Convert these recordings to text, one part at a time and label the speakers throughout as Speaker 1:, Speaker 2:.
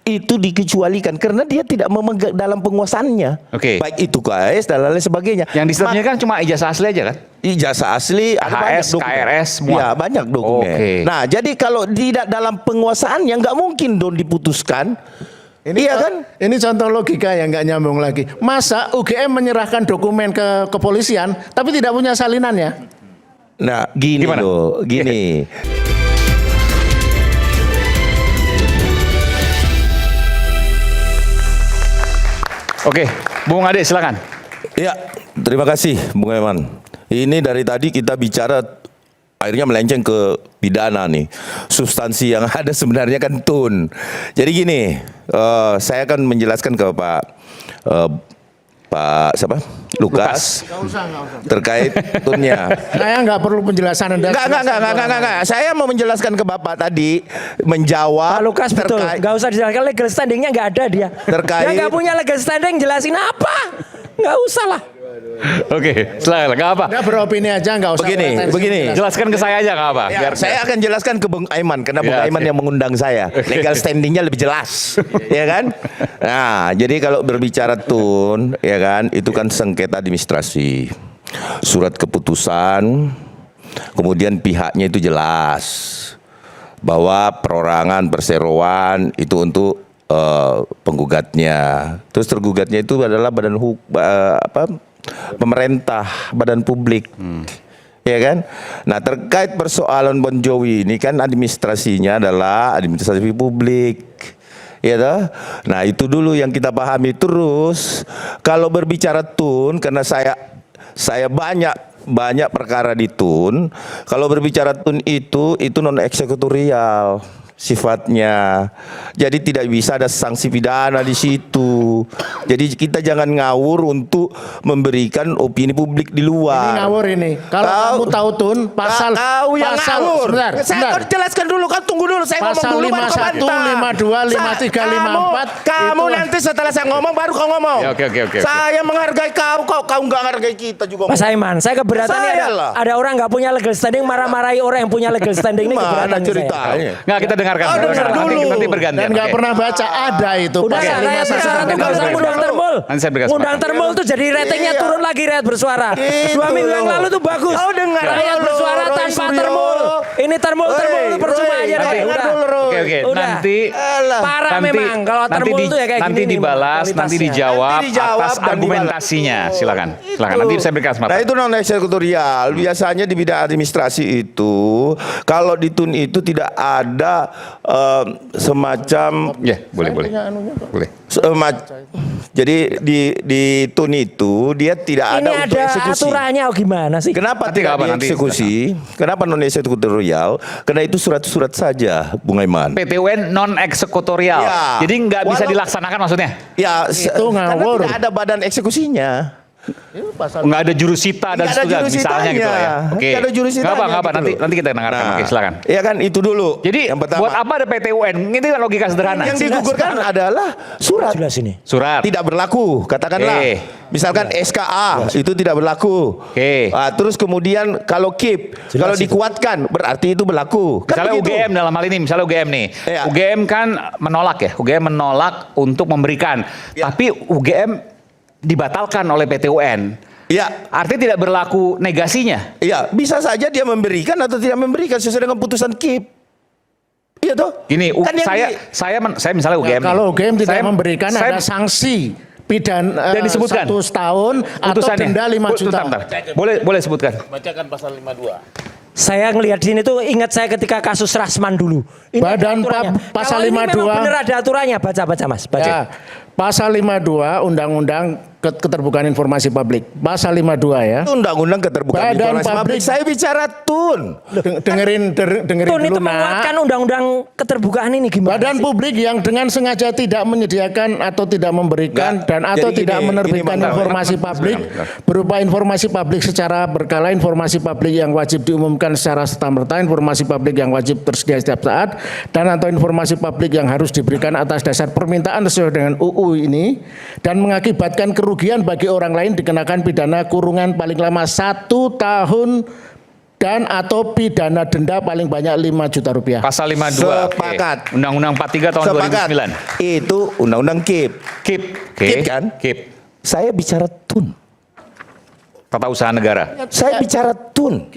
Speaker 1: itu dikecualikan karena dia tidak memegang dalam penguasaannya.
Speaker 2: Oke.
Speaker 1: Baik itu KAS dan lain sebagainya.
Speaker 2: Yang disetujui kan cuma ijazah asli aja kan?
Speaker 1: Ijazah asli, ada banyak
Speaker 2: KHS,
Speaker 1: dokumen.
Speaker 2: KRS, semua.
Speaker 1: Ya, banyak dokumen.
Speaker 2: Oke.
Speaker 1: Nah, jadi kalau tidak dalam penguasaannya nggak mungkin dong diputuskan. Iya kan?
Speaker 3: Ini contoh logika yang nggak nyambung lagi. Masa UGM menyerahkan dokumen ke kepolisian tapi tidak punya salinannya?
Speaker 1: Nah, gini
Speaker 2: Gimana?
Speaker 1: loh, gini.
Speaker 2: Oke, Bung Ade silakan.
Speaker 1: Ya, terima kasih Bung Eman. Ini dari tadi kita bicara akhirnya melenceng ke pidana nih. Substansi yang ada sebenarnya kan tun. Jadi gini, saya akan menjelaskan ke Pak siapa? Lukas.
Speaker 3: Nggak usah.
Speaker 1: Terkait tunnya.
Speaker 3: Saya nggak perlu penjelasan Anda.
Speaker 1: Enggak. Saya mau menjelaskan ke Bapak tadi, menjawab
Speaker 4: Pak Lukas betul, nggak usah dijelaskan legal standingnya nggak ada dia.
Speaker 1: Terkait-
Speaker 4: Dia nggak punya legal standing, jelasin apa? Nggak usah lah.
Speaker 2: Oke, silakan. Nggak apa.
Speaker 3: Anda beropini aja, nggak usah.
Speaker 1: Begini.
Speaker 3: pretensi.
Speaker 2: Jelaskan ke saya aja nggak apa.
Speaker 1: Ya, saya akan jelaskan ke Bung Aiman karena Bung
Speaker 2: Ya,
Speaker 1: Aiman
Speaker 2: oke.
Speaker 1: yang mengundang saya. Legal standingnya lebih jelas, ya kan? Nah, jadi kalau berbicara tun, ya kan, itu kan sengketa administrasi, surat keputusan, kemudian pihaknya itu jelas bahwa perorangan perseroan itu untuk penggugatnya. Terus tergugatnya itu adalah pemerintah, badan publik. Ya kan? Nah, terkait persoalan Bon Jovi ini kan administrasinya adalah administrasi publik. Ya toh? Nah, itu dulu yang kita pahami. Terus kalau berbicara tun, karena saya banyak perkara di tun. Kalau berbicara tun itu non eksekutorial sifatnya. Jadi tidak bisa ada sanksi pidana di situ. Jadi kita jangan ngawur untuk memberikan opini publik di luar.
Speaker 3: Ini ngawur ini. Kalau kamu tahu tun pasal
Speaker 1: Kau yang ngawur.
Speaker 3: Sebentar.
Speaker 1: Saya jelaskan dulu kan, tunggu dulu saya
Speaker 3: Pasal
Speaker 1: ngomong dulu baru kau
Speaker 3: 51,
Speaker 1: bantah.
Speaker 3: 52, 53, 54
Speaker 1: Kamu
Speaker 3: itu-
Speaker 1: nanti setelah saya ngomong baru kau ngomong.
Speaker 2: Ya, oke.
Speaker 1: Saya menghargai kau nggak menghargai kita juga.
Speaker 4: Mas Aiman, saya keberatan nih
Speaker 1: Saya lah.
Speaker 4: ada orang nggak punya legal standing marah-marahi orang yang punya legal standing ini keberatan
Speaker 1: Mana
Speaker 4: nih saya.
Speaker 1: ceritanya?
Speaker 2: Nggak, kita dengarkan.
Speaker 1: Oh, dengar
Speaker 2: Nanti,
Speaker 1: dulu.
Speaker 2: nanti bergantian.
Speaker 3: Dan nggak
Speaker 2: Oke.
Speaker 3: pernah baca ada itu.
Speaker 4: Udah
Speaker 3: pasal
Speaker 4: lah, rakyat
Speaker 3: 51.
Speaker 4: bersuara tuh nggak usah
Speaker 2: Nanti
Speaker 4: ngundang termul.
Speaker 2: Nanti saya berikan
Speaker 4: Ngundang
Speaker 2: kesempatan.
Speaker 4: termul tuh jadi ratingnya
Speaker 1: Iya.
Speaker 4: turun lagi rakyat bersuara.
Speaker 1: Gitu
Speaker 4: 2 minggu yang
Speaker 1: loh.
Speaker 4: lalu tuh bagus.
Speaker 1: Kau dengar
Speaker 4: Rakyat
Speaker 1: dulu,
Speaker 4: bersuara
Speaker 1: Roy
Speaker 4: tanpa
Speaker 1: Suryo.
Speaker 4: termul. Ini termul itu percuma
Speaker 1: Roy,
Speaker 4: aja.
Speaker 1: Roy,
Speaker 4: Roy.
Speaker 1: dengar
Speaker 4: Udah.
Speaker 1: dulu, Roy.
Speaker 2: Oke.
Speaker 4: Udah.
Speaker 2: Nanti
Speaker 4: Parah memang kalau termul tuh ya kayak
Speaker 2: nanti
Speaker 4: gini nih,
Speaker 2: dibalas, nanti
Speaker 4: kualitasnya.
Speaker 2: dijawab,
Speaker 1: Nanti dijawab
Speaker 2: atas
Speaker 1: dan
Speaker 2: argumentasinya. Silakan. Nanti saya berikan kesempatan.
Speaker 1: Nah, itu non eksekutorial. Biasanya di bidang administrasi itu kalau di tun itu tidak ada semacam
Speaker 2: Ya, boleh. Boleh.
Speaker 1: jadi di tun itu dia tidak
Speaker 4: Ini
Speaker 1: ada untuk
Speaker 4: ada
Speaker 1: eksekusi.
Speaker 4: aturannya oh gimana sih?
Speaker 1: Kenapa
Speaker 2: Nanti
Speaker 1: tidak
Speaker 2: apa, nanti.
Speaker 1: dieksekusi? Kenapa non eksekutorial? Karena itu surat-surat saja, Bung Aiman.
Speaker 2: PTUN non eksekutorial.
Speaker 1: Ya.
Speaker 2: Jadi nggak bisa
Speaker 1: Walau-
Speaker 2: dilaksanakan maksudnya.
Speaker 1: Ya,
Speaker 3: Itu ngawur.
Speaker 1: karena tidak ada badan eksekusinya.
Speaker 2: Nggak ada jurusita dan
Speaker 1: Nggak ada
Speaker 2: seterusnya, misalnya gitu lah ya. Oke.
Speaker 1: Nggak ada jurusitanya
Speaker 2: Nggak apa.
Speaker 1: gitu loh.
Speaker 2: Nanti kita dengarkan.
Speaker 1: Nah,
Speaker 2: Oke, silakan.
Speaker 1: Iya kan itu dulu.
Speaker 2: Jadi
Speaker 1: yang pertama,
Speaker 2: buat apa ada PTUN? Ini kan logika sederhana.
Speaker 1: yang digugurkan adalah surat.
Speaker 4: Jelas ini.
Speaker 2: Surat.
Speaker 1: Tidak berlaku, katakanlah.
Speaker 2: Oke.
Speaker 1: Misalkan SKA itu tidak berlaku.
Speaker 2: Oke.
Speaker 1: Terus kemudian kalau KIP, kalau dikuatkan berarti itu berlaku. Kan
Speaker 2: Misalnya
Speaker 1: begitu.
Speaker 2: UGM dalam hal ini, misalnya UGM nih.
Speaker 1: Iya.
Speaker 2: UGM kan menolak ya. UGM menolak untuk memberikan.
Speaker 1: Ya.
Speaker 2: Tapi UGM dibatalkan oleh PTUN.
Speaker 1: Iya,
Speaker 2: Artinya tidak berlaku negasinya.
Speaker 1: iya, bisa saja dia memberikan atau tidak memberikan sesuai dengan putusan KIP. Iya toh?
Speaker 2: Gini,
Speaker 1: Kan yang
Speaker 2: saya misalnya UGM. nih.
Speaker 3: Kalau UGM tidak
Speaker 2: Saya-
Speaker 3: memberikan
Speaker 2: saya-
Speaker 3: ada sanksi pidana
Speaker 2: Dan disebutkan
Speaker 3: 1 tahun atau
Speaker 2: putusannya.
Speaker 3: denda 5 juta.
Speaker 2: Bentar. Boleh sebutkan.
Speaker 5: Bacakan pasal 52.
Speaker 4: Saya ngelihat di sini tuh ingat saya ketika kasus Rasman dulu. Ini
Speaker 3: Badan
Speaker 4: ada aturannya.
Speaker 3: pasal
Speaker 4: Kalau ini memang
Speaker 3: 52.
Speaker 4: benar ada aturannya. Baca Mas. Baca.
Speaker 3: Ya, pasal 52 Undang-Undang Keterbukaan Informasi Publik. Pasal 52 ya.
Speaker 1: Itu undang-undang keterbukaan
Speaker 3: Badan
Speaker 1: informasi publik.
Speaker 3: Publik.
Speaker 1: Saya bicara tun.
Speaker 3: Dengerin
Speaker 4: Tun
Speaker 3: dulu
Speaker 4: itu menguatkan undang-undang keterbukaan ini gimana?
Speaker 3: Badan
Speaker 4: sih?
Speaker 3: publik yang dengan sengaja tidak menyediakan atau tidak memberikan
Speaker 1: Nggak.
Speaker 3: dan atau
Speaker 1: Jadi
Speaker 3: tidak
Speaker 1: gini,
Speaker 3: menerbitkan
Speaker 1: ini Bang.
Speaker 3: informasi publik
Speaker 2: Sebentar.
Speaker 3: berupa informasi publik secara berkala, informasi publik yang wajib diumumkan secara serta-merta, informasi publik yang wajib tersedia setiap saat, dan atau informasi publik yang harus diberikan atas dasar permintaan sesuai dengan UU ini dan mengakibatkan kerugian bagi orang lain dikenakan pidana kurungan paling lama 1 tahun dan atau pidana denda paling banyak 5 juta rupiah.
Speaker 2: Pasal 52.
Speaker 1: Sepakat.
Speaker 2: Oke. Undang-Undang 43 tahun
Speaker 1: Sepakat.
Speaker 2: 2009.
Speaker 1: Itu undang-undang KIP.
Speaker 2: KIP. Oke.
Speaker 1: KIP kan?
Speaker 2: KIP.
Speaker 1: Saya bicara tun.
Speaker 2: Tata Usaha Negara.
Speaker 1: Saya bicara tun.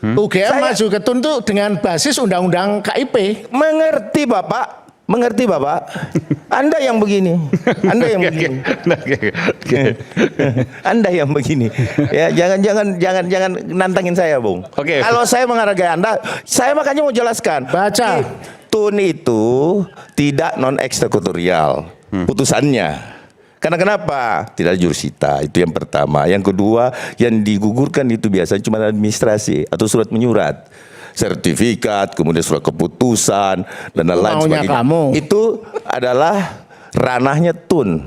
Speaker 3: UGM
Speaker 1: Saya-
Speaker 3: maju ke TUN itu dengan basis undang-undang KIP.
Speaker 1: Mengerti Bapak? Mengerti Bapak? Anda yang begini. Anda yang begini. Anda yang begini. Ya, jangan nantangin saya, Bung.
Speaker 2: Oke.
Speaker 1: Kalau saya menghargai Anda, saya makanya mau jelaskan.
Speaker 3: Baca.
Speaker 1: TUN itu tidak non eksekutorial putusannya. Karena kenapa? Tidak ada jurusita, itu yang pertama. Yang kedua, yang digugurkan itu biasanya cuma administrasi atau surat menyurat. Sertifikat, kemudian surat keputusan dan lain-lain
Speaker 3: Maunya
Speaker 1: sebagainya.
Speaker 3: kamu.
Speaker 1: Itu adalah ranahnya TUN.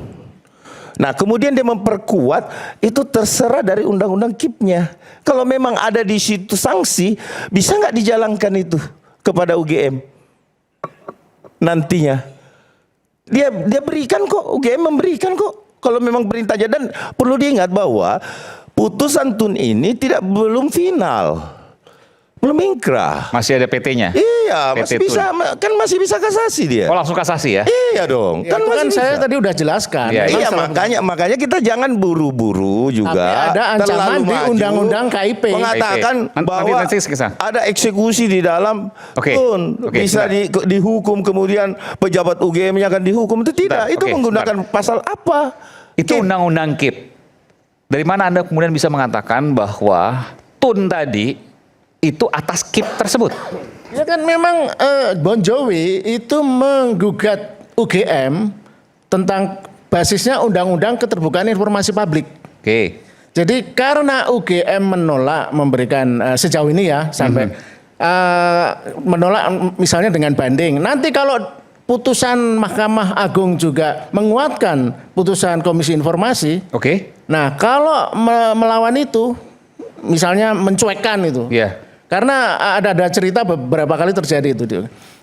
Speaker 1: Nah, kemudian dia memperkuat itu terserah dari undang-undang KIP-nya. Kalau memang ada di situ sanksi, bisa nggak dijalankan itu kepada UGM nantinya? Dia berikan kok, UGM memberikan kok. Kalau memang perintahnya, dan perlu diingat bahwa putusan TUN ini belum final. Belum ingkrah.
Speaker 2: Masih ada PT-nya.
Speaker 1: Iya, masih
Speaker 2: PT
Speaker 1: bisa, kan masih bisa kasasi dia.
Speaker 2: Oh, langsung kasasi ya?
Speaker 1: Iya dong,
Speaker 3: Ya, itu kan
Speaker 1: masih
Speaker 3: saya
Speaker 1: bisa.
Speaker 3: tadi udah jelaskan.
Speaker 2: Iya,
Speaker 3: Memang
Speaker 1: Iya,
Speaker 3: salah-
Speaker 1: makanya kita jangan buru-buru juga.
Speaker 3: Tapi ada ancaman
Speaker 1: terlalu
Speaker 3: di
Speaker 1: maju,
Speaker 3: undang-undang KIP.
Speaker 1: mengatakan
Speaker 2: Nanti
Speaker 1: bahwa
Speaker 2: kesana.
Speaker 1: ada eksekusi di dalam
Speaker 2: Oke.
Speaker 1: TUN,
Speaker 2: Oke,
Speaker 1: bisa dihukum, kemudian pejabat UGM-nya akan dihukum. Itu tidak,
Speaker 2: Bentar,
Speaker 1: itu
Speaker 2: oke,
Speaker 1: menggunakan pasal apa?
Speaker 2: Itu
Speaker 1: KIP.
Speaker 2: undang-undang KIP. Dari mana Anda kemudian bisa mengatakan bahwa TUN tadi itu atas KIP tersebut?
Speaker 3: Ya kan memang Bon Jovi itu menggugat UGM tentang basisnya Undang-Undang Keterbukaan Informasi Publik.
Speaker 2: Oke.
Speaker 3: Jadi karena UGM menolak memberikan sejauh ini ya sampai menolak misalnya dengan banding. Nanti kalau putusan Mahkamah Agung juga menguatkan putusan Komisi Informasi,
Speaker 2: Oke.
Speaker 3: nah kalau melawan itu, misalnya mencuekkan itu,
Speaker 2: Iya.
Speaker 3: karena ada cerita beberapa kali terjadi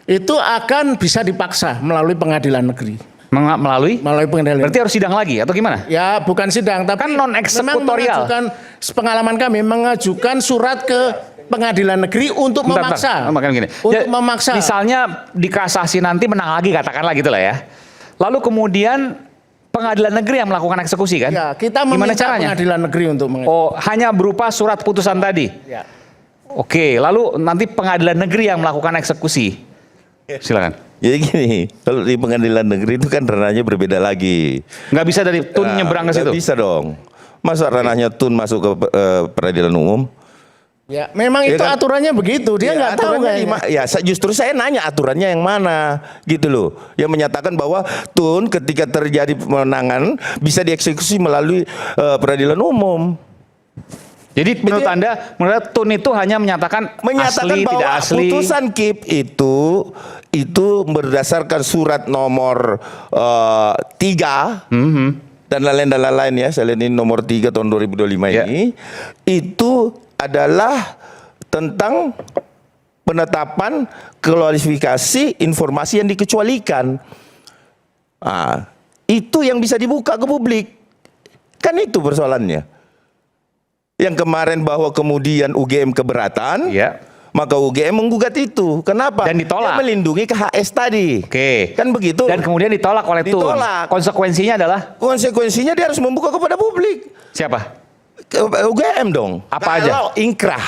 Speaker 3: itu akan bisa dipaksa melalui pengadilan negeri,
Speaker 2: Melalui?
Speaker 3: melalui pengadilan.
Speaker 2: Berarti harus sidang lagi atau gimana?
Speaker 3: Ya bukan sidang, tapi
Speaker 2: Kan non-eksekutorial.
Speaker 3: memang mengajukan, pengalaman kami mengajukan surat ke pengadilan negeri untuk
Speaker 2: Bentar,
Speaker 3: memaksa,
Speaker 2: bentar. Makanya gini.
Speaker 3: untuk
Speaker 2: Ya,
Speaker 3: memaksa.
Speaker 2: Misalnya dikasasi nanti menang lagi katakanlah gitu lah ya. Lalu kemudian pengadilan negeri yang melakukan eksekusi kan?
Speaker 3: Ya, kita
Speaker 2: Gimana
Speaker 3: meminta
Speaker 2: caranya?
Speaker 3: pengadilan negeri untuk
Speaker 2: Oh, hanya berupa surat putusan tadi.
Speaker 3: Ya.
Speaker 2: Oke, lalu nanti pengadilan negeri yang melakukan eksekusi. Silakan.
Speaker 1: Jadi gini, kalau di pengadilan negeri itu kan ranahnya berbeda lagi.
Speaker 2: Nggak bisa dari TUN nyebrang ke
Speaker 1: nggak
Speaker 2: situ.
Speaker 1: bisa dong. Masa ranahnya TUN masuk ke peradilan umum?
Speaker 3: Ya, memang
Speaker 1: Ya
Speaker 3: itu
Speaker 1: kan?
Speaker 3: aturannya begitu. Dia
Speaker 1: Ya,
Speaker 3: nggak tahu
Speaker 1: aturannya
Speaker 3: kayaknya.
Speaker 1: justru saya nanya aturannya yang mana gitu loh. Yang menyatakan bahwa TUN ketika terjadi pemenangan bisa dieksekusi melalui peradilan umum.
Speaker 2: Jadi menurut Anda, menurut TUN itu hanya menyatakan asli,
Speaker 1: bahwa
Speaker 2: tidak asli.
Speaker 1: putusan KIP itu berdasarkan surat nomor 3 dan lain-lain ya. Saya lihat ini nomor 3 tahun 2025
Speaker 2: Ya.
Speaker 1: ini itu adalah tentang penetapan klasifikasi informasi yang dikecualikan. Itu yang bisa dibuka ke publik. Kan itu persoalannya. Yang kemarin bahwa kemudian UGM keberatan,
Speaker 2: Ya.
Speaker 1: maka UGM menggugat itu. Kenapa?
Speaker 2: Dan ditolak.
Speaker 1: Dia melindungi KHS tadi.
Speaker 2: Oke.
Speaker 1: Kan begitu.
Speaker 2: Dan kemudian ditolak oleh TUN.
Speaker 1: Ditolak.
Speaker 2: Konsekuensinya adalah
Speaker 1: Konsekuensinya dia harus membuka kepada publik.
Speaker 2: siapa?
Speaker 1: UGM dong.
Speaker 2: Apa aja?
Speaker 1: Kalau ingkrah.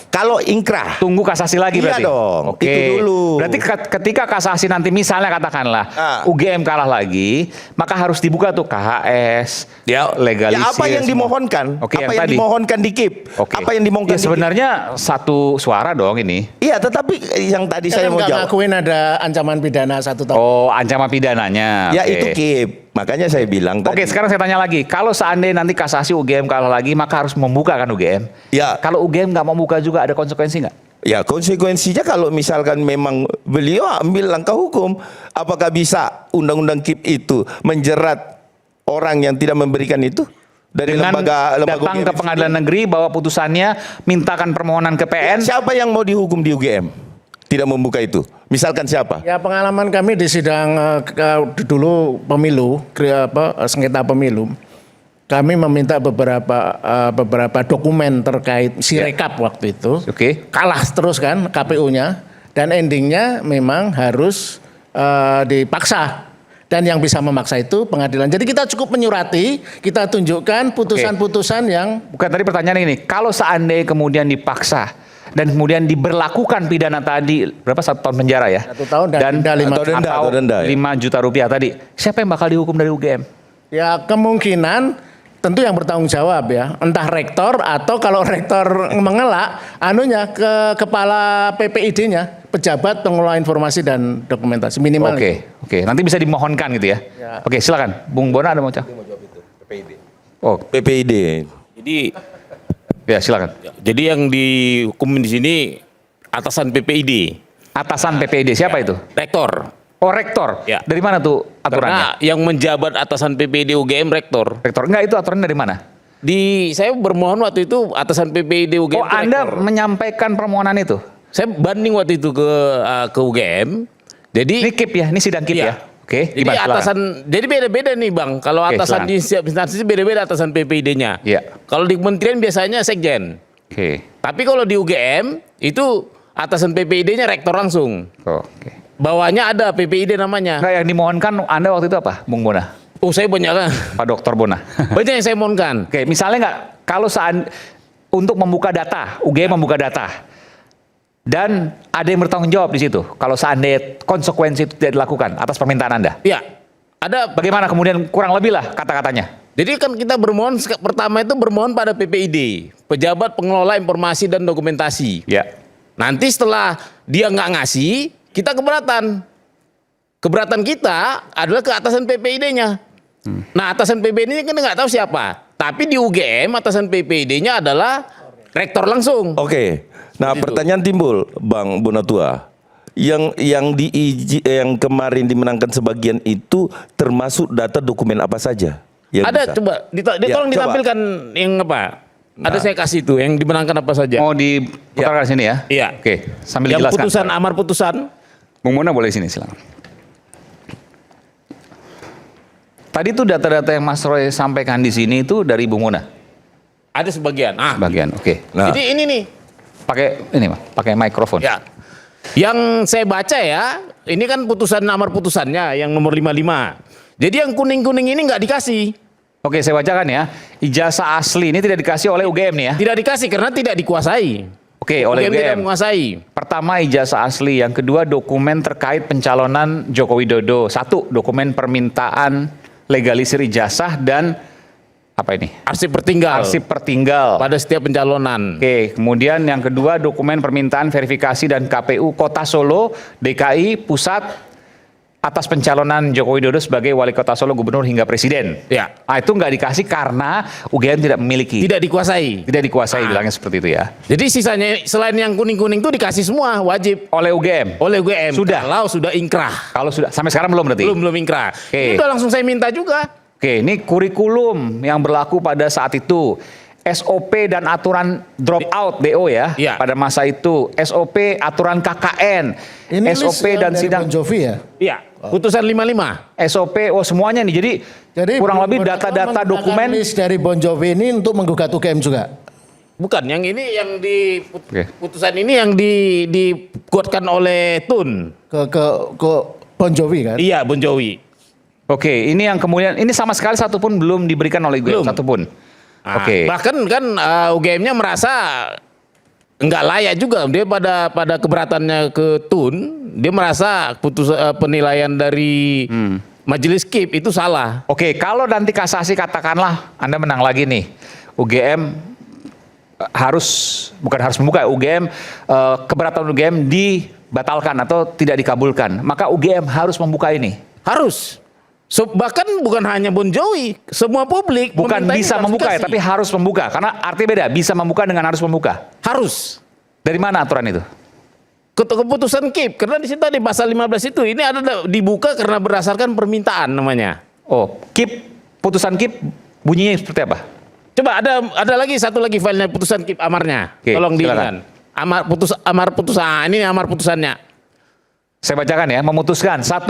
Speaker 1: Kalau ingkrah.
Speaker 2: Tunggu kasasi lagi
Speaker 1: Iya
Speaker 2: berarti.
Speaker 1: dong,
Speaker 2: Oke.
Speaker 1: itu dulu.
Speaker 2: Berarti ketika kasasi nanti misalnya katakanlah UGM kalah lagi, maka harus dibuka tuh KHS, legalisir.
Speaker 1: Ya apa yang
Speaker 2: semua.
Speaker 1: dimohonkan?
Speaker 2: Oke,
Speaker 1: apa
Speaker 2: yang
Speaker 1: yang
Speaker 2: tadi.
Speaker 1: dimohonkan di KIP?
Speaker 2: Oke.
Speaker 1: Apa yang dimohonkan
Speaker 2: Ya
Speaker 1: di KIP?
Speaker 2: sebenarnya satu suara dong ini.
Speaker 1: Iya, tetapi yang tadi
Speaker 3: Saya
Speaker 1: saya mau
Speaker 3: nggak
Speaker 1: jawab.
Speaker 3: ngakuin ada ancaman pidana 1 tahun.
Speaker 2: Oh, ancaman pidananya.
Speaker 1: Ya
Speaker 2: Oke.
Speaker 1: itu KIP. Makanya saya bilang
Speaker 2: Oke,
Speaker 1: tadi.
Speaker 2: sekarang saya tanya lagi. Kalau seandainya nanti kasasi UGM kalah lagi, maka harus membuka kan UGM?
Speaker 1: Ya.
Speaker 2: Kalau UGM nggak mau buka juga ada konsekuensi nggak?
Speaker 1: Ya konsekuensinya kalau misalkan memang beliau ambil langkah hukum, apakah bisa undang-undang KIP itu menjerat orang yang tidak memberikan itu dari
Speaker 2: Dengan
Speaker 1: lembaga
Speaker 2: datang ke
Speaker 1: UGM?
Speaker 2: pengadilan negeri bawa putusannya, mintakan permohonan ke PN.
Speaker 1: Siapa yang mau dihukum di UGM? Tidak membuka itu. Misalkan siapa?
Speaker 3: Ya pengalaman kami di sidang dulu pemilu, sengketa pemilu, kami meminta beberapa dokumen terkait Sirekap waktu itu.
Speaker 2: Oke.
Speaker 3: Kalah terus kan KPU-nya, dan endingnya memang harus dipaksa. Dan yang bisa memaksa itu pengadilan. Jadi kita cukup menyurati, kita tunjukkan putusan-putusan yang...
Speaker 2: Bukan, tadi pertanyaan ini, kalau seandainya kemudian dipaksa dan kemudian diberlakukan pidana tadi, berapa, 1 tahun penjara ya?
Speaker 3: 1 tahun dan denda
Speaker 2: 5 juta rupiah tadi, siapa yang bakal dihukum dari UGM?
Speaker 3: Ya kemungkinan tentu yang bertanggung jawab ya, entah rektor atau kalau rektor mengelak, ke kepala PPID-nya, pejabat pengelola informasi dan dokumentasi minimal.
Speaker 2: Oke, nanti bisa dimohonkan gitu ya. Oke, silakan, Bung Bona ada mau jawab? Oh,
Speaker 1: PPID.
Speaker 5: Jadi
Speaker 2: ya silakan.
Speaker 5: Jadi yang dihukum di sini atasan PPID.
Speaker 2: Atasan PPID siapa itu?
Speaker 5: Rektor.
Speaker 2: Oh, rektor.
Speaker 5: Ya.
Speaker 2: Dari mana tuh aturannya?
Speaker 5: Karena yang menjabat atasan PPID UGM rektor.
Speaker 2: Rektor, enggak, itu aturannya dari mana?
Speaker 5: Saya bermohon waktu itu atasan PPID UGM.
Speaker 2: Oh, Anda menyampaikan permohonan itu?
Speaker 5: Saya banding waktu itu ke UGM. Jadi
Speaker 2: Ini KIP ya, ini sidang KIP
Speaker 5: iya.
Speaker 2: ya. Oke,
Speaker 5: Jadi
Speaker 2: gimana? Silakan.
Speaker 5: atasan, jadi beda-beda nih Bang. Kalau
Speaker 2: Oke,
Speaker 5: atasan
Speaker 2: silakan.
Speaker 5: di setiap instansi beda-beda atasan PPID-nya.
Speaker 2: Iya.
Speaker 5: Kalau di kementerian biasanya sekjen.
Speaker 2: Oke.
Speaker 5: Tapi kalau di UGM itu atasan PPID-nya rektor langsung.
Speaker 2: Oke.
Speaker 5: Bawahnya ada PPID namanya.
Speaker 2: Enggak, yang dimohonkan Anda waktu itu apa, Bung Bona?
Speaker 5: Oh, saya banyak kan.
Speaker 2: Pak Dokter Bona.
Speaker 5: Banyak yang saya mohonkan.
Speaker 2: Oke, misalnya nggak, kalau untuk membuka data, UGM membuka data, dan ada yang bertanggung jawab di situ, kalau seandainya konsekuensi itu tidak dilakukan atas permintaan Anda,
Speaker 5: Ya, ada.
Speaker 2: bagaimana kemudian kurang lebih lah kata-katanya?
Speaker 5: Jadi kan kita bermohon, pertama itu bermohon pada PPID, pejabat pengelola informasi dan dokumentasi.
Speaker 2: Ya.
Speaker 5: Nanti setelah dia nggak ngasih, kita keberatan. Keberatan kita adalah ke atasan PPID-nya. Nah, atasan PPID ini kan nggak tahu siapa. Tapi di UGM atasan PPID-nya adalah rektor langsung.
Speaker 1: Oke. Nah, pertanyaan timbul, Bang Bonatua. Yang kemarin dimenangkan sebagian itu termasuk data dokumen apa saja? Yang
Speaker 5: Ada,
Speaker 1: bisa?
Speaker 5: coba tolong
Speaker 1: coba.
Speaker 5: ditampilkan yang apa? Ada saya kasih tuh yang dimenangkan apa saja.
Speaker 2: Mau diputarkan sini ya?
Speaker 5: Iya.
Speaker 2: Oke, sambil
Speaker 5: Yang
Speaker 2: dijelaskan.
Speaker 5: putusan, amar putusan.
Speaker 2: Bung Bona boleh sini, silakan. Tadi tuh data-data yang Mas Roy sampaikan di sini itu dari Bung Bona?
Speaker 5: Ada sebagian.
Speaker 2: Bagian, oke.
Speaker 1: Nah.
Speaker 5: Jadi ini nih.
Speaker 2: Pakai mikrofon.
Speaker 5: Ya. Yang saya baca ya, ini kan putusan amar putusannya yang nomor 55. Jadi yang kuning-kuning ini nggak dikasih.
Speaker 2: Oke, saya bacakan ya. Ijazah asli ini tidak dikasih oleh UGM nih ya.
Speaker 5: Tidak dikasih karena tidak dikuasai.
Speaker 2: Oke, oleh
Speaker 5: tidak
Speaker 2: UGM.
Speaker 5: menguasai.
Speaker 2: Pertama, ijazah asli. Yang kedua, dokumen terkait pencalonan Joko Widodo. 1, dokumen permintaan legalisir ijazah dan apa ini?
Speaker 5: Arsip pertinggal.
Speaker 2: Arsip pertinggal.
Speaker 5: Pada setiap pencalonan.
Speaker 2: Oke, kemudian yang kedua, dokumen permintaan verifikasi dan KPU Kota Solo, DKI, Pusat atas pencalonan Joko Widodo sebagai Wali Kota Solo, Gubernur hingga Presiden.
Speaker 5: Ya.
Speaker 2: Nah, itu nggak dikasih karena UGM tidak memiliki.
Speaker 5: Tidak dikuasai.
Speaker 2: Tidak dikuasai, bilangnya seperti itu ya.
Speaker 5: Jadi sisanya selain yang kuning-kuning itu dikasih semua wajib
Speaker 2: Oleh UGM.
Speaker 5: oleh UGM.
Speaker 2: Sudah.
Speaker 5: Kalau sudah ingkrah.
Speaker 2: Kalau sudah, sampai sekarang belum berarti?
Speaker 5: Belum ingkrah.
Speaker 2: Oke.
Speaker 5: Ini udah langsung saya minta juga.
Speaker 2: Oke, ini kurikulum yang berlaku pada saat itu. SOP dan aturan drop out DO ya,
Speaker 5: Iya.
Speaker 2: pada masa itu. SOP aturan KKN.
Speaker 3: Ini
Speaker 2: SOP
Speaker 3: list yang
Speaker 2: dan
Speaker 3: dari
Speaker 2: sidang.
Speaker 3: Bon Jovi ya.
Speaker 5: Iya. Putusan 55.
Speaker 2: SOP, semuanya nih. Jadi kurang lebih
Speaker 3: Bon Jovi
Speaker 2: data-data
Speaker 3: menggunakan
Speaker 2: dokumen.
Speaker 3: list dari Bon Jovi ini untuk menggugat UGM juga.
Speaker 5: Bukan, yang ini yang di
Speaker 2: Oke.
Speaker 5: putusan ini yang dikuatkan oleh Tun.
Speaker 3: Ke Bon Jovi kan.
Speaker 5: Iya, Bon Jovi.
Speaker 2: Oke, ini yang kemudian, ini sama sekali satupun belum diberikan oleh UGM,
Speaker 5: Belum.
Speaker 2: satupun.
Speaker 5: Nah,
Speaker 2: Oke.
Speaker 5: Bahkan kan UGM-nya merasa nggak layak juga. Dia pada keberatannya ke Tun, dia merasa penilaian dari Majelis KIP itu salah.
Speaker 2: Oke, kalau nanti kasasi katakanlah Anda menang lagi nih, UGM bukan harus membuka, UGM keberatan UGM dibatalkan atau tidak dikabulkan, maka UGM harus membuka ini.
Speaker 5: Harus. Bahkan bukan hanya Bon Jovi, semua publik.
Speaker 2: Bukan
Speaker 5: pemerintah ini
Speaker 2: bisa
Speaker 5: harus
Speaker 2: membuka ya,
Speaker 5: dikasih.
Speaker 2: tapi harus membuka. Karena artinya beda, bisa membuka dengan harus membuka.
Speaker 5: Harus.
Speaker 2: Dari mana aturan itu?
Speaker 5: Keputusan KIP, karena di situ di pasal 15 itu ini ada dibuka karena berdasarkan permintaan namanya.
Speaker 2: Oh, KIP, putusan KIP bunyinya seperti apa?
Speaker 5: Coba ada lagi satu lagi filenya putusan KIP amarnya.
Speaker 2: Oke,
Speaker 5: Tolong
Speaker 2: silakan.
Speaker 5: diingat. Amar putusan. Ini amar putusannya.
Speaker 2: Saya bacakan ya, memutuskan. 1.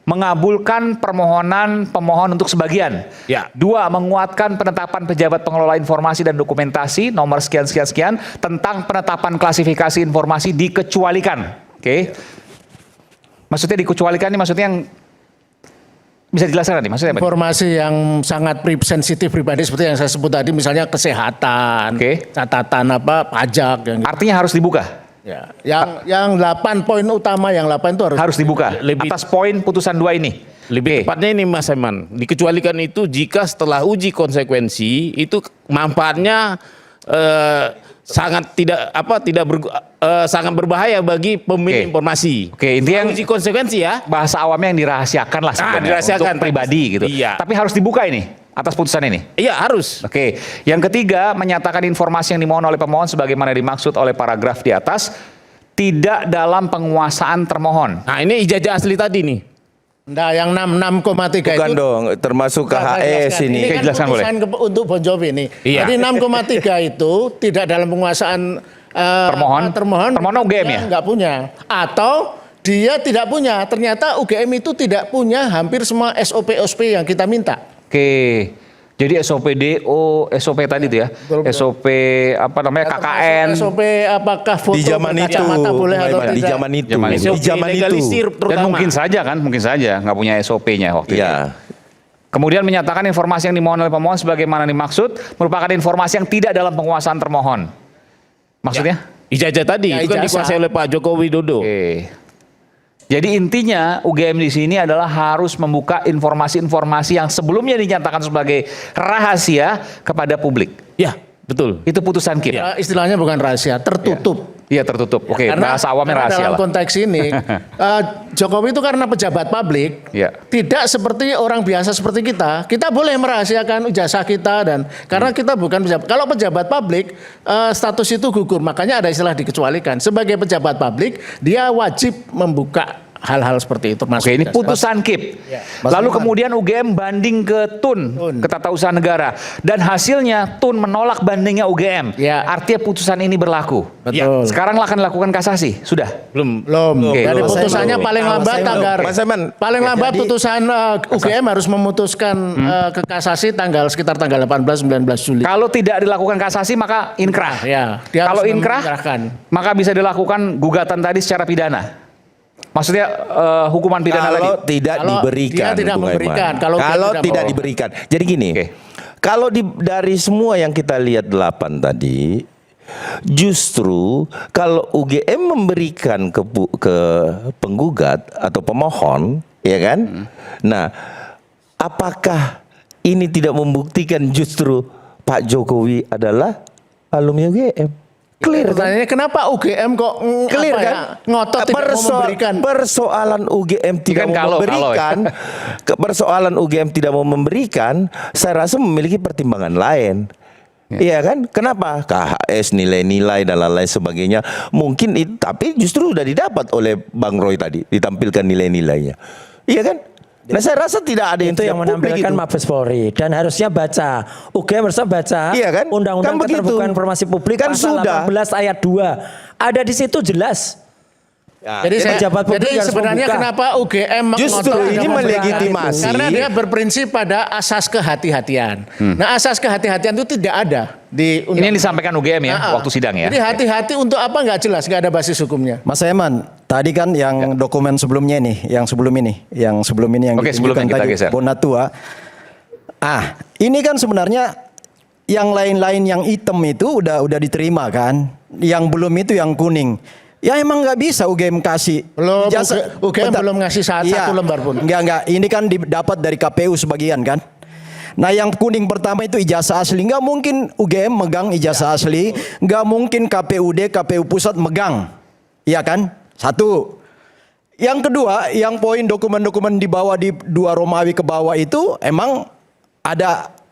Speaker 2: mengabulkan permohonan pemohon untuk sebagian.
Speaker 5: Ya.
Speaker 2: 2, menguatkan penetapan pejabat pengelola informasi dan dokumentasi nomor sekian tentang penetapan klasifikasi informasi dikecualikan. Oke. Maksudnya dikecualikan ini maksudnya yang bisa dijelaskan nih, maksudnya apa?
Speaker 3: Informasi yang sangat sensitif pribadi seperti yang saya sebut tadi, misalnya kesehatan,
Speaker 2: Oke.
Speaker 3: catatan pajak, yang gitu.
Speaker 2: Artinya harus dibuka.
Speaker 3: Ya. Yang 8 poin utama, yang 8 itu
Speaker 2: Harus dibuka.
Speaker 5: Lebih-
Speaker 2: Atas poin putusan 2 ini.
Speaker 5: Lebih
Speaker 2: Oke.
Speaker 5: tepatnya ini Mas Eman, dikecualikan itu jika setelah uji konsekuensi itu manfaatnya sangat sangat berbahaya bagi pemilik
Speaker 2: Oke.
Speaker 5: informasi.
Speaker 2: Oke, intinya yang
Speaker 5: uji konsekuensi ya.
Speaker 2: bahasa awamnya yang dirahasiakan lah sebenarnya
Speaker 5: dirahasiakan.
Speaker 2: untuk pribadi gitu.
Speaker 5: Iya.
Speaker 2: Tapi harus dibuka ini atas putusan ini.
Speaker 5: Iya harus.
Speaker 2: Oke, yang ketiga menyatakan informasi yang dimohon oleh pemohon sebagaimana dimaksud oleh paragraf di atas tidak dalam penguasaan termohon.
Speaker 5: Nah ini ijazah asli tadi nih.
Speaker 3: Nah, yang 6,3
Speaker 1: Bukan
Speaker 3: itu
Speaker 1: dong, termasuk
Speaker 3: Saya
Speaker 1: KHS
Speaker 3: jelaskan.
Speaker 1: ini.
Speaker 2: Oke,
Speaker 3: kan
Speaker 2: jelaskan boleh.
Speaker 3: putusan untuk Bon Jovi ini.
Speaker 5: Iya.
Speaker 3: Jadi 6,3 itu tidak dalam penguasaan
Speaker 2: Termohon.
Speaker 3: termohon
Speaker 2: UGM ya?
Speaker 3: Nggak punya. Atau dia tidak punya. Ternyata UGM itu tidak punya hampir semua SOP yang kita minta.
Speaker 2: Oke. Jadi SOP DO, SOP tadi itu ya.
Speaker 3: Betul.
Speaker 2: SOP apa namanya KKN.
Speaker 3: SOP apakah foto
Speaker 1: Di zaman itu,
Speaker 3: berkacamata boleh atau
Speaker 1: Bang, di
Speaker 3: tidak.
Speaker 1: zaman itu,
Speaker 2: Zaman itu.
Speaker 1: di zaman itu.
Speaker 5: Legalisir
Speaker 2: Dan
Speaker 5: terutama.
Speaker 2: mungkin saja nggak punya SOP-nya waktu itu.
Speaker 1: Ya,
Speaker 2: Kemudian menyatakan informasi yang dimohon oleh pemohon sebagaimana dimaksud merupakan informasi yang tidak dalam penguasaan termohon. Maksudnya?
Speaker 5: Ijazah tadi
Speaker 3: Ya,
Speaker 5: itu kan
Speaker 3: ijazah.
Speaker 5: dikuasai oleh Pak Joko Widodo.
Speaker 2: Oke. Jadi intinya UGM di sini adalah harus membuka informasi-informasi yang sebelumnya dinyatakan sebagai rahasia kepada publik.
Speaker 5: Ya, betul.
Speaker 2: Itu putusan KIP.
Speaker 3: Istilahnya bukan rahasia, tertutup.
Speaker 2: Iya tertutup. Oke, bahasa awamnya
Speaker 3: karena
Speaker 2: rahasia
Speaker 3: dalam
Speaker 2: lah.
Speaker 3: konteks ini Jokowi itu karena pejabat publik,
Speaker 2: Iya.
Speaker 3: tidak seperti orang biasa seperti kita. Kita boleh merahasiakan ijazah kita dan karena kita bukan pejabat. Kalau pejabat publik status itu gugur, makanya ada istilah dikecualikan. Sebagai pejabat publik, dia wajib membuka hal-hal seperti itu.
Speaker 2: Oke, ini putusan KIP. Lalu kemudian UGM banding ke TUN, ke Tata Usaha Negara, dan hasilnya TUN menolak bandingnya UGM.
Speaker 3: Ya.
Speaker 2: Artinya putusan ini berlaku.
Speaker 3: Betul.
Speaker 2: Sekarang akan dilakukan kasasi, sudah.
Speaker 5: Belum.
Speaker 3: Belum.
Speaker 2: Oke.
Speaker 3: Dari
Speaker 2: Belum.
Speaker 3: putusannya paling lambat tanggal.
Speaker 1: Mas Eman,
Speaker 3: Paling lambat
Speaker 1: jadi-
Speaker 3: putusan UGM harus memutuskan ke kasasi sekitar tanggal 18-19 Juli.
Speaker 2: Kalau tidak dilakukan kasasi maka inkrah.
Speaker 3: Ya, dia
Speaker 2: Kalau
Speaker 3: harus
Speaker 2: inkrah
Speaker 3: menyerahkan.
Speaker 2: maka bisa dilakukan gugatan tadi secara pidana. Maksudnya hukuman pidana
Speaker 1: kalau
Speaker 2: tadi.
Speaker 1: tidak
Speaker 3: Kalau
Speaker 1: diberikan,
Speaker 3: dia tidak
Speaker 1: Bung
Speaker 3: memberikan,
Speaker 1: Aiman.
Speaker 3: kalau dia
Speaker 1: Kalau
Speaker 3: tidak
Speaker 1: tidak
Speaker 3: mau.
Speaker 1: diberikan. Jadi gini,
Speaker 2: Oke.
Speaker 1: kalau dari semua yang kita lihat 8 tadi, justru kalau UGM memberikan ke penggugat atau pemohon, ya kan? Nah, apakah ini tidak membuktikan justru Pak Jokowi adalah alumni UGM? Clear kan?
Speaker 3: Pertanyaannya kenapa UGM kok
Speaker 1: Clear kan?
Speaker 3: ngotot tidak mau memberikan?
Speaker 1: Persoalan UGM tidak
Speaker 2: kan
Speaker 1: mau
Speaker 2: kalau
Speaker 1: memberikan, persoalan UGM tidak mau memberikan, saya rasa memiliki pertimbangan lain. Iya kan? Kenapa? KHS, nilai-nilai dan lain-lain sebagainya. Mungkin itu, tapi justru sudah didapat oleh Bang Roy tadi, ditampilkan nilai-nilainya. Iya kan? Nah saya rasa tidak ada yang
Speaker 4: Itu
Speaker 1: tidak
Speaker 4: yang
Speaker 1: publik
Speaker 4: menampilkan
Speaker 1: itu.
Speaker 4: Mabes Polri dan harusnya baca. UGM harusnya baca
Speaker 1: Iya kan?
Speaker 4: Undang-Undang
Speaker 1: Kan begitu.
Speaker 4: Keterbukaan Informasi Publik
Speaker 1: Kan
Speaker 4: pasal
Speaker 1: sudah.
Speaker 4: 18 ayat 2. Ada di situ jelas.
Speaker 1: Ya,
Speaker 3: Jadi
Speaker 4: pejabat publik harus
Speaker 3: sebenarnya
Speaker 4: membuka.
Speaker 3: kenapa UGM
Speaker 1: justru
Speaker 3: ngotot
Speaker 1: ini
Speaker 3: tidak
Speaker 1: melegitimasi.
Speaker 3: Karena dia berprinsip pada asas kehati-hatian. Nah, asas kehati-hatian itu tidak ada di
Speaker 2: Ini yang disampaikan UGM ya
Speaker 3: Nah,
Speaker 2: waktu sidang ya.
Speaker 3: Jadi hati-hati untuk apa nggak jelas, nggak ada basis hukumnya.
Speaker 6: Mas Eman, tadi kan yang dokumen sebelumnya nih, yang sebelum ini yang
Speaker 2: Oke, sebelumnya kita
Speaker 6: tadi
Speaker 2: geser.
Speaker 6: Bonatua. Ini kan sebenarnya yang lain-lain yang hitam itu udah diterima kan, yang belum itu yang kuning. Ya emang nggak bisa UGM kasih.
Speaker 3: Belum,
Speaker 6: Ijazah-
Speaker 3: UGM
Speaker 6: Bentar.
Speaker 3: belum ngasih satu lembar pun.
Speaker 6: Enggak. Ini kan didapat dari KPU sebagian kan. Nah yang kuning pertama itu ijazah asli. Nggak mungkin UGM megang ijazah asli. Nggak mungkin KPUD, KPU pusat megang. Iya kan? Satu. Yang kedua, yang poin dokumen-dokumen di bawah di 2 Romawi ke bawah itu emang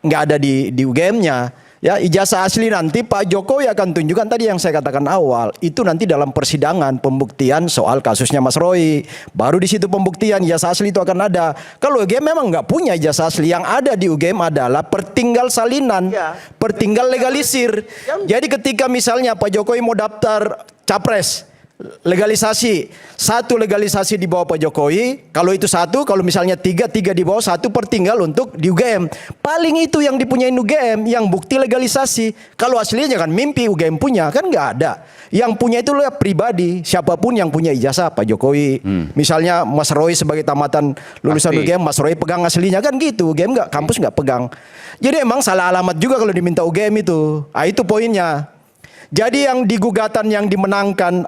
Speaker 6: nggak ada di UGM-nya. Ya, ijazah asli nanti Pak Jokowi akan tunjukkan tadi yang saya katakan awal. Itu nanti dalam persidangan pembuktian soal kasusnya Mas Roy. Baru di situ pembuktian ijazah asli itu akan ada. Kalau UGM memang nggak punya ijazah asli, yang ada di UGM adalah pertinggal salinan, pertinggal legalisir. Jadi ketika misalnya Pak Jokowi mau daftar capres, legalisasi. Satu legalisasi di bawah Pak Jokowi. Kalau itu satu, kalau misalnya tiga di bawah, satu pertinggal untuk di UGM. Paling itu yang dipunyain UGM, yang bukti legalisasi. Kalau aslinya kan mimpi UGM punya, kan nggak ada. Yang punya itu lah pribadi, siapapun yang punya ijazah Pak Jokowi. Misalnya Mas Roy sebagai tamatan lulusan
Speaker 2: Pasti.
Speaker 6: UGM, Mas Roy pegang aslinya kan gitu. UGM nggak, kampus nggak pegang. Jadi emang salah alamat juga kalau diminta UGM itu. Ah, itu poinnya. Jadi yang di gugatan yang dimenangkan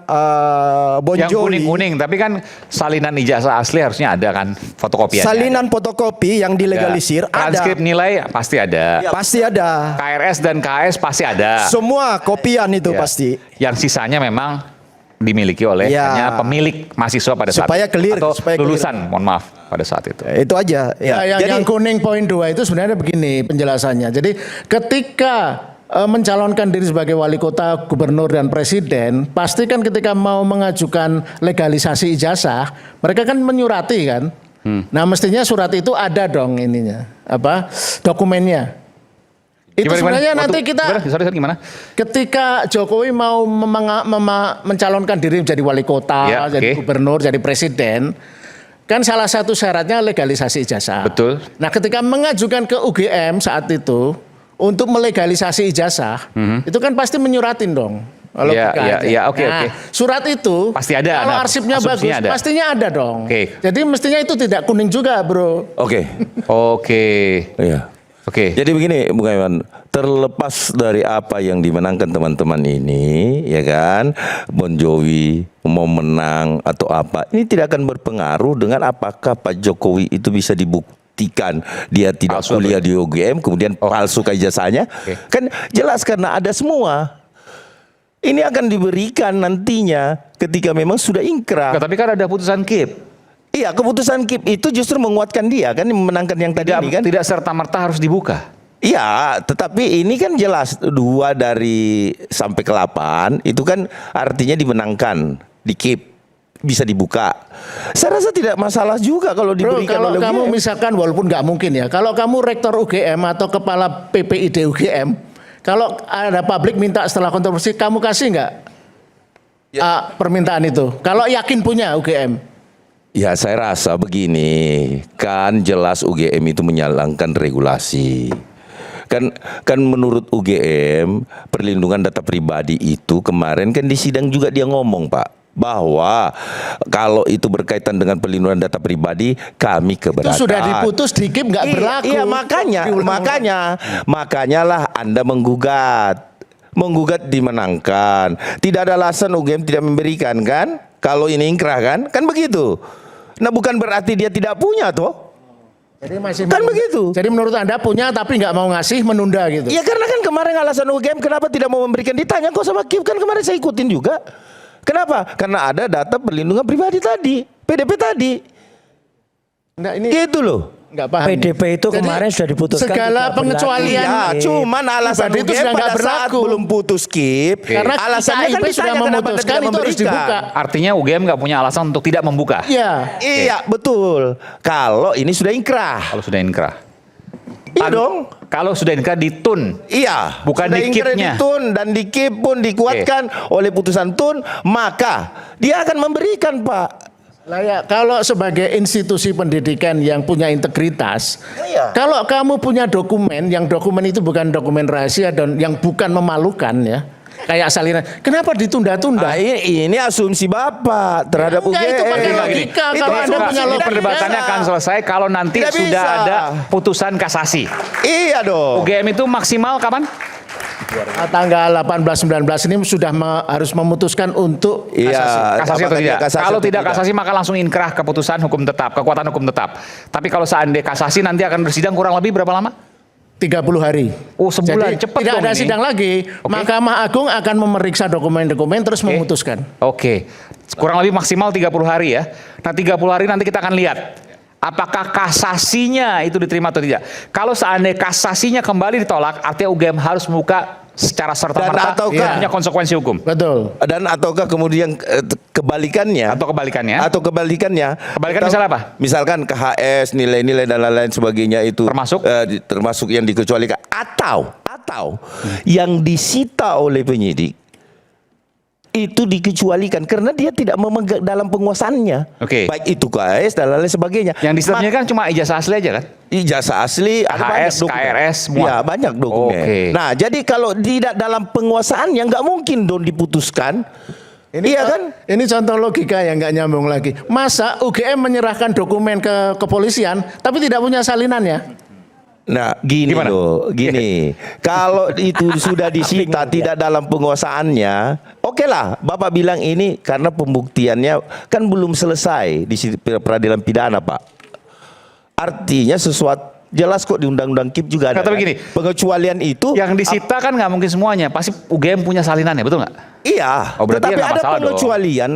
Speaker 6: Bon
Speaker 2: Yang
Speaker 6: Jovi,
Speaker 2: kuning-kuning, tapi kan salinan ijazah asli harusnya ada kan, fotokopiannya.
Speaker 6: salinan fotokopi yang dilegalisir
Speaker 2: Ya. Transkrip
Speaker 6: ada.
Speaker 2: nilai pasti ada.
Speaker 6: Pasti ada.
Speaker 2: KRS dan KS pasti ada.
Speaker 6: Semua kopian itu
Speaker 2: Ya.
Speaker 6: pasti.
Speaker 2: Yang sisanya memang dimiliki oleh
Speaker 6: Ya.
Speaker 2: hanya pemilik mahasiswa pada saat
Speaker 6: Supaya
Speaker 2: itu.
Speaker 6: clear,
Speaker 2: Atau
Speaker 6: supaya clear.
Speaker 2: lulusan, mohon maaf, pada saat itu.
Speaker 6: Itu aja.
Speaker 3: Ya, yang kuning poin 2 itu sebenarnya begini penjelasannya. Jadi ketika mencalonkan diri sebagai wali kota, gubernur dan presiden, pasti kan ketika mau mengajukan legalisasi ijazah, mereka kan menyurati kan. Nah, mestinya surat itu ada dong ininya, apa? Dokumennya. Itu sebenarnya nanti kita
Speaker 2: Gimana?
Speaker 3: ketika Jokowi mau mencalonkan diri menjadi wali kota,
Speaker 2: Ya,
Speaker 3: jadi
Speaker 2: oke.
Speaker 3: gubernur, jadi presiden, kan salah satu syaratnya legalisasi ijazah.
Speaker 2: Betul.
Speaker 3: Nah, ketika mengajukan ke UGM saat itu untuk melegalisasi ijazah, itu kan pasti menyuratin dong. Kalau
Speaker 2: Ya,
Speaker 3: bukan
Speaker 2: ya,
Speaker 3: aja.
Speaker 2: ya, oke,
Speaker 3: Nah,
Speaker 2: oke.
Speaker 3: surat itu
Speaker 2: Pasti ada,
Speaker 3: kalau
Speaker 2: ada.
Speaker 3: arsipnya bagus,
Speaker 2: Asumsinya ada.
Speaker 3: pastinya ada dong.
Speaker 2: Oke.
Speaker 3: Jadi mestinya itu tidak kuning juga, bro.
Speaker 1: Oke.
Speaker 2: Oke.
Speaker 1: Iya.
Speaker 2: Oke.
Speaker 1: Jadi begini, Bung Iwan, terlepas dari apa yang dimenangkan teman-teman ini, ya kan, Bon Jovi mau menang atau apa, ini tidak akan berpengaruh dengan apakah Pak Jokowi itu bisa dibuktikan dia tidak
Speaker 2: Palsu
Speaker 1: kuliah di UGM, kemudian palsu ijazahnya, kan jelas karena ada semua. Ini akan diberikan nantinya ketika memang sudah inkrah.
Speaker 2: Tapi kan ada putusan KIP.
Speaker 1: Iya, keputusan KIP itu justru menguatkan dia kan, memenangkan yang tadi ini kan.
Speaker 2: Tidak serta-merta harus dibuka.
Speaker 1: Iya, tetapi ini kan jelas 2 dari sampai ke 8 itu kan artinya dimenangkan di KIP, bisa dibuka. Saya rasa tidak masalah juga kalau
Speaker 3: Bro,
Speaker 1: diberikan
Speaker 3: kalau
Speaker 1: oleh
Speaker 3: kamu
Speaker 1: UGM.
Speaker 3: misalkan walaupun nggak mungkin ya, kalau kamu rektor UGM atau kepala PPID UGM, kalau ada publik minta setelah kontroversi, kamu kasih nggak permintaan itu? Kalau yakin punya UGM?
Speaker 1: Ya saya rasa begini, kan jelas UGM itu menyalahkan regulasi. Kan menurut UGM perlindungan data pribadi itu kemarin kan di sidang juga dia ngomong Pak, bahwa kalau itu berkaitan dengan perlindungan data pribadi kami keberatan.
Speaker 3: Itu sudah diputus di KIP nggak berlaku.
Speaker 1: Iya makanya lah Anda menggugat dimenangkan. Tidak ada alasan UGM tidak memberikan kan? Kalau ini ingkrah kan begitu. Nah bukan berarti dia tidak punya toh.
Speaker 3: Jadi masih
Speaker 1: Kan begitu.
Speaker 3: Jadi menurut Anda punya tapi nggak mau ngasih, menunda gitu.
Speaker 1: Ya karena kan kemarin alasan UGM kenapa tidak mau memberikan, ditanya kok sama KIP kan kemarin saya ikutin juga. Kenapa? Karena ada data perlindungan pribadi tadi, PDP tadi.
Speaker 3: Nggak, ini
Speaker 1: Gitu loh.
Speaker 3: nggak paham.
Speaker 4: PDP itu
Speaker 3: Jadi,
Speaker 4: kemarin sudah diputuskan
Speaker 3: segala
Speaker 4: tidak
Speaker 3: pengecualian
Speaker 1: Iya, cuman alasan
Speaker 3: pribadi itu
Speaker 1: UGM
Speaker 3: sudah nggak
Speaker 1: pada saat
Speaker 3: berlaku.
Speaker 1: belum putus KIP,
Speaker 3: Karena
Speaker 1: alasannya kan
Speaker 3: KIP sudah
Speaker 1: ditanya kenapa Anda
Speaker 3: memutuskan
Speaker 1: tidak
Speaker 3: itu harus
Speaker 1: memberikan.
Speaker 3: dibuka.
Speaker 2: Artinya UGM nggak punya alasan untuk tidak membuka.
Speaker 3: Iya.
Speaker 1: Iya betul. Kalau ini sudah ingkrah.
Speaker 2: Kalau sudah inkrah.
Speaker 1: Iya dong.
Speaker 2: Kalau sudah inkrah ditun.
Speaker 1: Iya.
Speaker 2: Bukan
Speaker 1: sudah
Speaker 2: di
Speaker 1: ingkrah
Speaker 2: KIP-nya.
Speaker 1: di TUN dan di KIP pun dikuatkan oleh putusan TUN, maka dia akan memberikan Pak.
Speaker 3: Lah ya, kalau sebagai institusi pendidikan yang punya integritas,
Speaker 1: Iya.
Speaker 3: kalau kamu punya dokumen, yang dokumen itu bukan dokumen rahasia dan yang bukan memalukan ya, kayak salinan, kenapa ditunda-tunda?
Speaker 1: Nah, ini asumsi Bapak terhadap
Speaker 3: Enggak,
Speaker 1: UGM.
Speaker 3: itu pakai
Speaker 2: Enggak,
Speaker 3: logika.
Speaker 1: Itu
Speaker 3: Kalau Anda
Speaker 1: asumsi,
Speaker 3: punya
Speaker 1: tidak
Speaker 3: logika.
Speaker 2: Perdebatannya akan selesai kalau nanti
Speaker 1: Tidak
Speaker 2: sudah
Speaker 1: bisa.
Speaker 2: ada putusan kasasi.
Speaker 1: Iya dong.
Speaker 2: UGM itu maksimal kapan?
Speaker 3: Tanggal 18-19 ini sudah harus memutuskan untuk
Speaker 1: Iya,
Speaker 2: Kasasi atau
Speaker 1: apakah dia
Speaker 2: tidak?
Speaker 1: kasasi
Speaker 2: Kalau
Speaker 1: atau
Speaker 2: tidak kasasi maka langsung inkrah keputusan hukum tetap, kekuatan hukum tetap. Tapi kalau seandainya kasasi nanti akan bersidang kurang lebih berapa lama?
Speaker 3: 30 hari.
Speaker 2: Oh, sebulan.
Speaker 3: Jadi,
Speaker 2: Cepet
Speaker 3: tidak
Speaker 2: dong
Speaker 3: ada
Speaker 2: ini.
Speaker 3: sidang lagi.
Speaker 2: Oke.
Speaker 3: Mahkamah Agung akan memeriksa dokumen-dokumen terus memutuskan.
Speaker 2: Oke. Kurang lebih maksimal 30 hari ya. Nah 30 hari nanti kita akan lihat apakah kasasinya itu diterima atau tidak. Kalau seandainya kasasinya kembali ditolak, artinya UGM harus membuka secara serta-merta
Speaker 1: Dan ataukah-
Speaker 2: punya konsekuensi hukum.
Speaker 3: Betul.
Speaker 1: Dan ataukah kemudian kebalikannya?
Speaker 2: Atau kebalikannya.
Speaker 1: Atau kebalikannya?
Speaker 2: Kebalikan
Speaker 1: Atau-
Speaker 2: misalnya apa?
Speaker 1: Misalkan KHS, nilai-nilai dan lain-lain sebagainya itu
Speaker 2: Termasuk?
Speaker 1: termasuk yang dikecualikan atau yang disita oleh penyidik itu dikecualikan karena dia tidak memegang dalam penguasaannya.
Speaker 2: Oke.
Speaker 1: Baik itu KAS dan lain sebagainya.
Speaker 2: Yang disebutnya kan cuma ijazah asli aja kan?
Speaker 1: Ijazah asli, ada banyak
Speaker 2: KHS,
Speaker 1: dokumen.
Speaker 2: KRS, semua.
Speaker 1: Ya, banyak dokumen.
Speaker 2: Oke.
Speaker 1: Nah, jadi kalau tidak dalam penguasaannya nggak mungkin dong diputuskan. Iya kan?
Speaker 3: Ini contoh logika yang nggak nyambung lagi. Masa UGM menyerahkan dokumen ke kepolisian tapi tidak punya salinannya?
Speaker 1: Nah, gini
Speaker 2: Gimana?
Speaker 1: loh, gini. Kalau itu sudah disita tidak dalam penguasaannya, oke lah. Bapak bilang ini karena pembuktiannya kan belum selesai di peradilan pidana, Pak. Artinya sesuatu jelas kok di Undang-Undang KIP juga ada.
Speaker 2: Kata
Speaker 1: kan?
Speaker 2: begini,
Speaker 1: Pengecualian itu
Speaker 2: Yang disita kan nggak mungkin semuanya, pasti UGM punya salinannya, betul nggak?
Speaker 1: iya,
Speaker 2: Oh, berarti
Speaker 1: tetapi
Speaker 2: ya nggak
Speaker 1: ada
Speaker 2: masalah dong.
Speaker 1: pengecualian,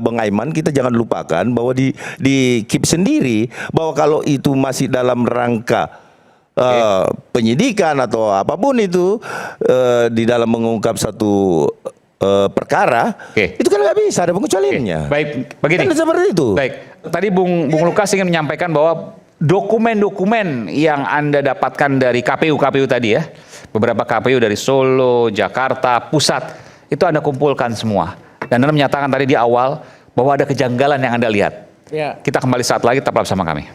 Speaker 1: Bang Aiman, kita jangan lupakan bahwa di KIP sendiri bahwa kalau itu masih dalam rangka penyidikan atau apapun itu di dalam mengungkap satu perkara,
Speaker 2: Oke.
Speaker 1: itu kan nggak bisa ada pengecualiannya.
Speaker 2: Baik, begini.
Speaker 1: Kan seperti itu.
Speaker 2: Baik, tadi Bung Lukas ingin menyampaikan bahwa dokumen-dokumen yang Anda dapatkan dari KPU tadi ya, beberapa KPU dari Solo, Jakarta, Pusat, itu Anda kumpulkan semua. Dan Anda menyatakan tadi di awal bahwa ada kejanggalan yang Anda lihat.
Speaker 3: Ya.
Speaker 2: Kita kembali saat lagi, tetaplah bersama kami.